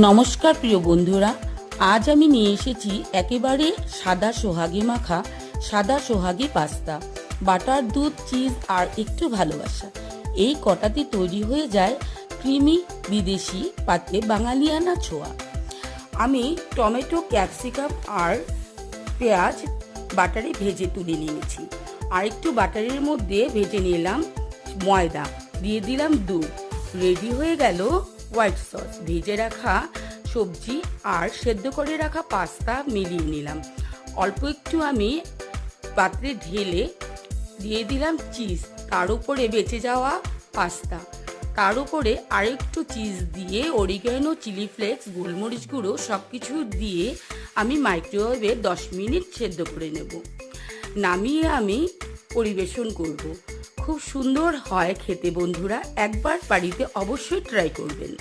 নমস্কার প্রিয় বন্ধুরা, আজ আমি নিয়ে এসেছি একেবারে সাদা সোহাগী মাখা সাদা সোহাগী পাস্তা। বাটার, দুধ, চিজ আর একটু ভালোবাসা, এই কটাতে তৈরি হয়ে যায় ক্রিমি বিদেশি পাতে বাঙালিয়ানা ছোঁয়া। আমি টমেটো, ক্যাপসিকাম আর পেঁয়াজ বাটারে ভেজে তুলে নিয়েছি। আর একটু বাটারের মধ্যে ভেজে নিলাম ময়দা, দিয়ে দিলাম দুধ। রেডি হয়ে গেল হোয়াইট সস। ভেজে রাখা সবজি আর সেদ্ধ করে রাখা পাস্তা মিলিয়ে নিলাম। অল্প একটু আমি পাত্রে ঢেলে দিয়ে দিলাম চিজ, তার উপরে বেঁচে যাওয়া পাস্তা, তার উপরে আরেকটু চিজ দিয়ে অরিগ্যানো, চিলি ফ্লেক্স, গোলমরিচ গুঁড়ো সব কিছু দিয়ে আমি মাইক্রোওয়েভে 10 মিনিট সেদ্ধ করে নেব। নামিয়ে আমি পরিবেশন করব। খুব সুন্দর হয় খেতে বন্ধুরা, একবার বাড়িতে অবশ্যই ট্রাই করবেন।